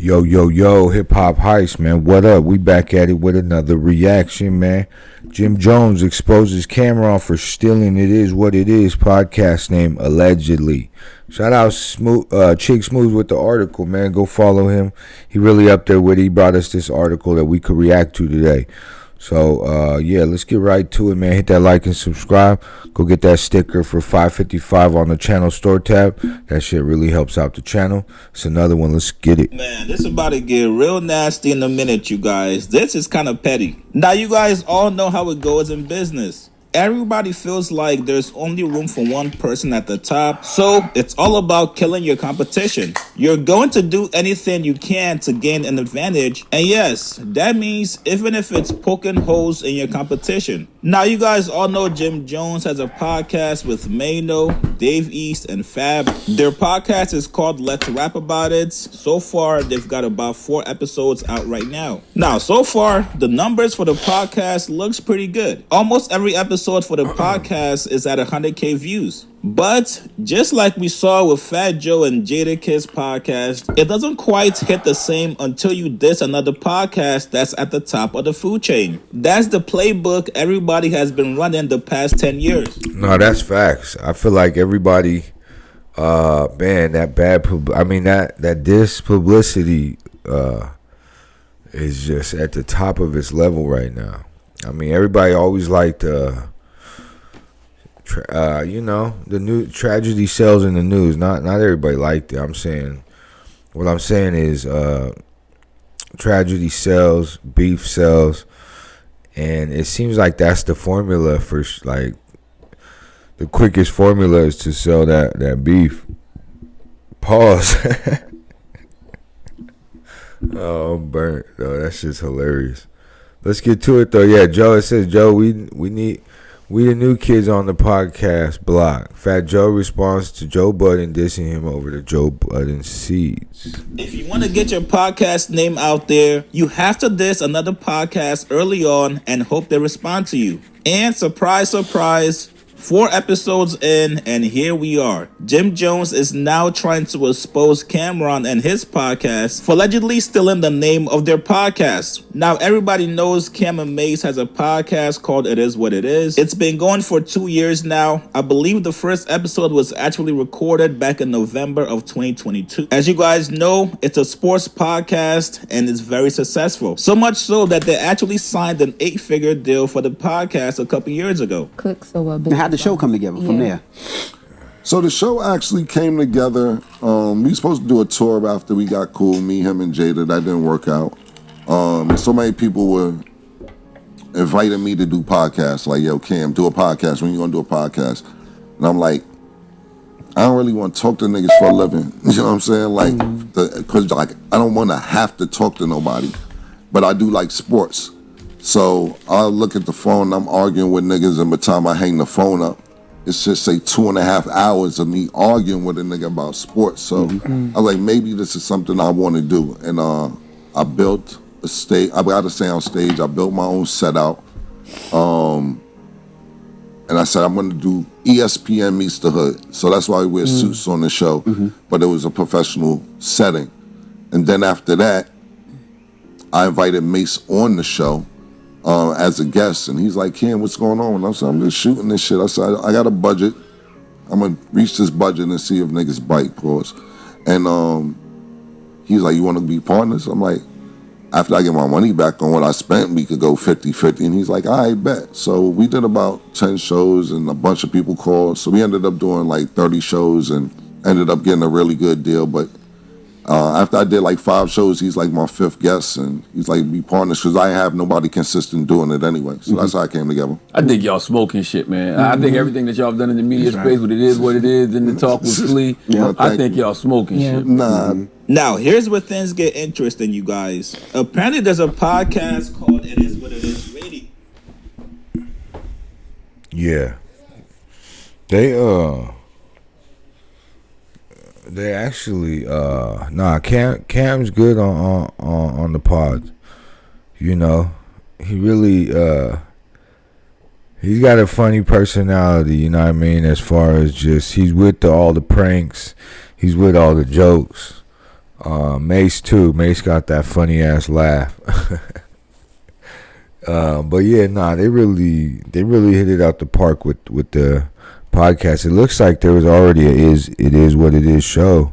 Yo, hip hop heist, man. What up? We back at it with another reaction, man. Jim Jones exposes CAMRON for stealing It Is What It Is podcast name, allegedly. Shout out Chick Smooth with the article, man. Go follow him. He really up there with it. He brought us this article that we could react to today. So, yeah, let's get right to it, man. Hit that like and subscribe. Go get that sticker for $5.55 on the channel store tab. That shit really helps out the channel. It's another one. Let's get it. Man, this is about to get real nasty in a minute, you guys. This is kind of petty. Now, you guys all know how it goes in business. Everybody feels like there's only room for one person at the top, so it's all about killing your competition. You're going to do anything you can to gain an advantage, and yes, that means even if it's poking holes in your competition. Now, you guys all know Jim Jones has a podcast with Mano, Dave East, and Fab. Their podcast is called Let's Rap About It. So far, they've got about 4 episodes out right now. Now, so far, the numbers for the podcast looks pretty good. Almost every episode for the podcast is at 100K views. But just like we saw with Fat Joe and Jadakiss podcast, it doesn't quite hit the same until you diss another podcast that's at the top of the food chain. That's the playbook everybody has been running the past 10 years. No, that's facts. I feel like everybody, man, that diss publicity is just at the top of its level right now. I mean, everybody always liked the new tragedy sells in the news. Not everybody liked it. What I'm saying is tragedy sells, beef sells, and it seems like that's the formula for like the quickest formula is to sell that beef. Pause. Oh, I'm burnt though. That shit's hilarious. Let's get to it though. Yeah, Joe. It says Joe. We the new kids on the podcast block. Fat Joe responds to Joe Budden dissing him over the Joe Budden seeds. If you want to get your podcast name out there, you have to diss another podcast early on and hope they respond to you. And surprise, surprise, 4 episodes in, and here we are. Jim Jones is now trying to expose CAMRON and his podcast for allegedly stealing the name of their podcast. Now, everybody knows Cam and Mace has a podcast called It Is What It Is. It's been going for 2 years now. I believe the first episode was actually recorded back in November of 2022. As you guys know, it's a sports podcast and it's very successful. So much so that they actually signed an 8-figure deal for the podcast a couple years ago. How'd the show come together from there? So the show actually came together. We were supposed to do a tour after we got cool, me, him, and Jada. That didn't work out. So many people were inviting me to do podcasts. Like, yo, Cam, do a podcast. When you gonna do a podcast? And I'm like, I don't really want to talk to niggas for a living. You know what I'm saying? Like, because I don't want to have to talk to nobody. But I do like sports. So I look at the phone, I'm arguing with niggas, and by the time I hang the phone up, it's just say 2.5 hours of me arguing with a nigga about sports. So I was like, maybe this is something I want to do. And I built a stage. I got to stay on stage. I built my own set out. And I said, I'm going to do ESPN meets the hood. So that's why we wear suits on the show. But it was a professional setting. And then after that, I invited Mace on the show. As a guest, and he's like, Cam, what's going on? And I said, I'm just shooting this shit. I said, I got a budget. I'm gonna reach this budget and see if niggas bite, pause. And he's like, you wanna be partners? I'm like, after I get my money back on what I spent, we could go 50-50. And he's like, all right, bet. So we did about 10 shows and a bunch of people called. So we ended up doing like 30 shows and ended up getting a really good deal. But after I did like 5 shows, he's like my 5th guest, and he's like, be partners, because I have nobody consistent doing it anyway. So that's how I came together. I think y'all smoking shit, man. I think everything that y'all have done in the media space, what it is, in the talk with Flea, I think y'all smoking shit. Nah. Now, here's where things get interesting, you guys. Apparently, there's a podcast called It Is What It Is Radio. Yeah. They actually Cam's good on the pod. You know, he really he's got a funny personality, you know what I mean, as far as just he's with all the pranks, he's with all the jokes. Mace too. Mace got that funny ass laugh. But yeah, nah, they really hit it out the park with the podcast. It looks like there was already it is what it is show.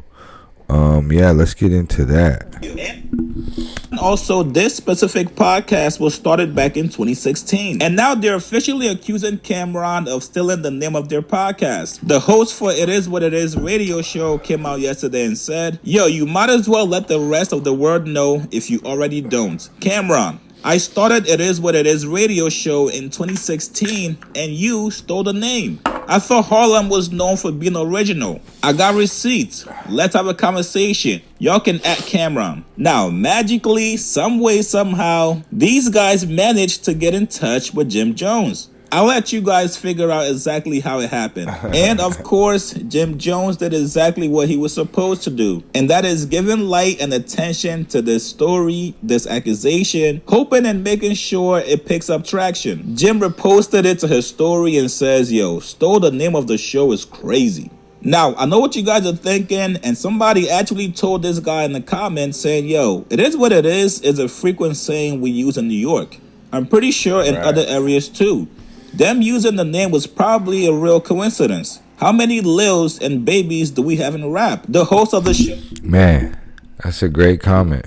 Yeah, let's get into that. And also, this specific podcast was started back in 2016. And now they're officially accusing CAMRON of stealing the name of their podcast. The host for It Is What It Is radio show came out yesterday and said, yo, you might as well let the rest of the world know if you already don't. CAMRON, I started It Is What It Is radio show in 2016 and you stole the name. I thought Harlem was known for being original. I got receipts. Let's have a conversation. Y'all can at CAMRON. Now, magically, some way, somehow, these guys managed to get in touch with Jim Jones. I'll let you guys figure out exactly how it happened. And of course, Jim Jones did exactly what he was supposed to do. And that is giving light and attention to this story, this accusation, hoping and making sure it picks up traction. Jim reposted it to his story and says, yo, stole the name of the show is crazy. Now, I know what you guys are thinking, and somebody actually told this guy in the comments saying, yo, it is what it is a frequent saying we use in New York. I'm pretty sure in other areas too. Them using the name was probably a real coincidence. How many Lils and babies do we have in rap? The host of the show. Man, that's a great comment.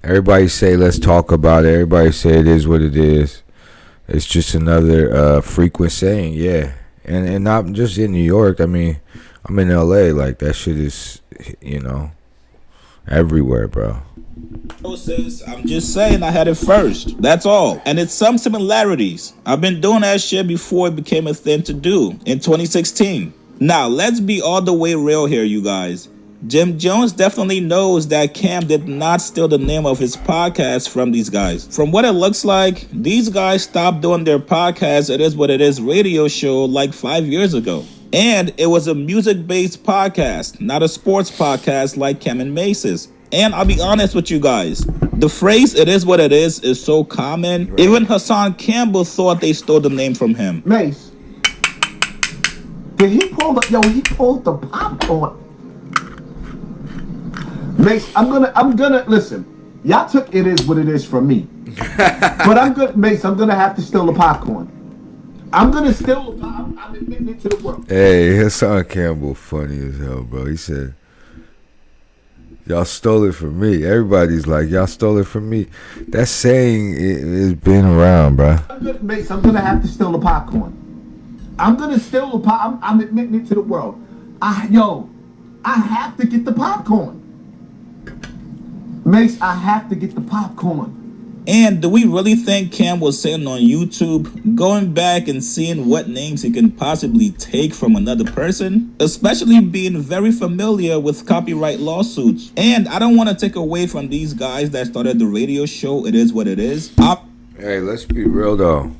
Everybody say, let's talk about it. Everybody say it is what it is. It's just another frequent saying, yeah. And not just in New York. I mean, I'm in LA. Like, that shit is, everywhere, bro. Says, I'm just saying I had it first. That's all. And it's some similarities. I've been doing that shit before it became a thing to do in 2016. Now, let's be all the way real here, you guys. Jim Jones definitely knows that Cam did not steal the name of his podcast from these guys. From what it looks like, these guys stopped doing their podcast It Is What It Is radio show like 5 years ago. And it was a music-based podcast, not a sports podcast like Cam and Mace's. And I'll be honest with you guys, the phrase "it is what it is" so common, even Hassan Campbell thought they stole the name from him. Mace, did he pull he pulled the popcorn. Mace, I'm gonna listen. Y'all took "it is what it is" from me. But Mace, I'm gonna have to steal the popcorn. I'm admitting it to the world. Hey, Hassan Campbell funny as hell, bro. He said, y'all stole it from me. Everybody's like, y'all stole it from me. That saying has been around, bro. Mace, I'm gonna have to steal the popcorn. I'm gonna steal the pop. I'm admitting it to the world. I have to get the popcorn. Mace, I have to get the popcorn. And do we really think Cam was sitting on YouTube, going back and seeing what names he can possibly take from another person? Especially being very familiar with copyright lawsuits. And I don't want to take away from these guys that started the radio show It Is What It Is. Hey, let's be real though.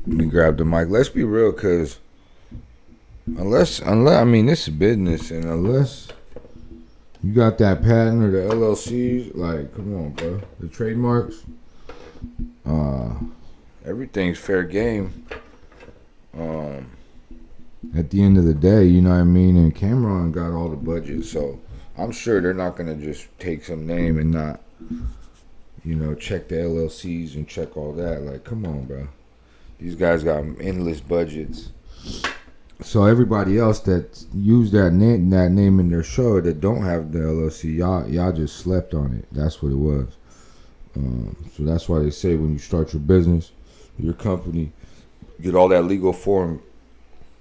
Let me grab the mic. Let's be real, because unless I mean, this is business, and unless you got that patent or the LLCs, like, come on, bro. The trademarks. Everything's fair game. At the end of the day, you know what I mean? And CAMRON got all the budget, so I'm sure they're not gonna just take some name and not, check the LLCs and check all that. Like, come on, bro. These guys got endless budgets. So everybody else that use that name in their show that don't have the LLC, y'all just slept on it. That's what it was. So that's why they say when you start your business, your company, get all that legal form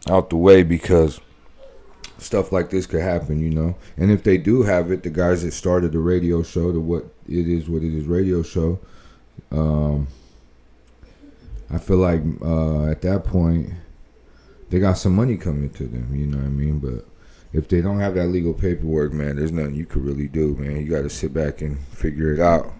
out the way, because stuff like this could happen, And if they do have it, the guys that started the radio show, the What It Is radio show, I feel like at that point they got some money coming to them, you know what I mean? But if they don't have that legal paperwork, man, there's nothing you could really do, man. You got to sit back and figure it out.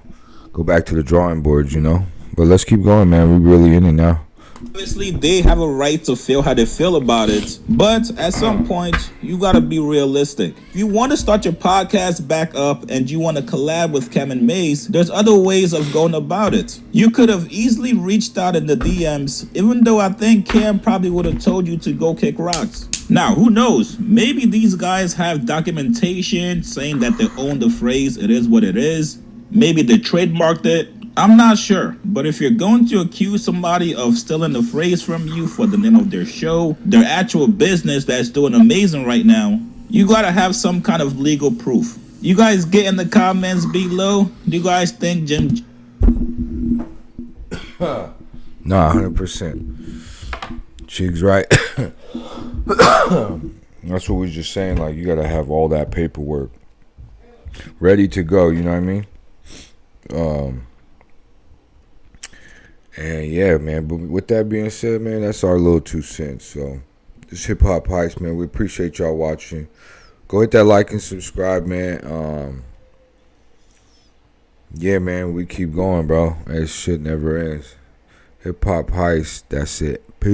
Go back to the drawing boards, But let's keep going, man. We're really in it now. Obviously, they have a right to feel how they feel about it, but at some point, you gotta be realistic. If you want to start your podcast back up and you want to collab with Cam and Mace, there's other ways of going about it. You could have easily reached out in the DMs, even though I think Cam probably would have told you to go kick rocks. Now, who knows? Maybe these guys have documentation saying that they own the phrase, it is what it is. Maybe they trademarked it. I'm not sure. But if you're going to accuse somebody of stealing the phrase from you for the name of their show, their actual business that's doing amazing right now, you gotta have some kind of legal proof. You guys get in the comments below. Do you guys think Jim... Nah, 100%. Chig's right. That's what we was just saying. Like, you gotta have all that paperwork ready to go. You know what I mean? And yeah, man. But with that being said, man, that's our little 2 cents. So, this Hip Hop Heist, man. We appreciate y'all watching. Go hit that like and subscribe, man. Yeah, man. We keep going, bro. This shit never ends. Hip Hop Heist. That's it. Peace.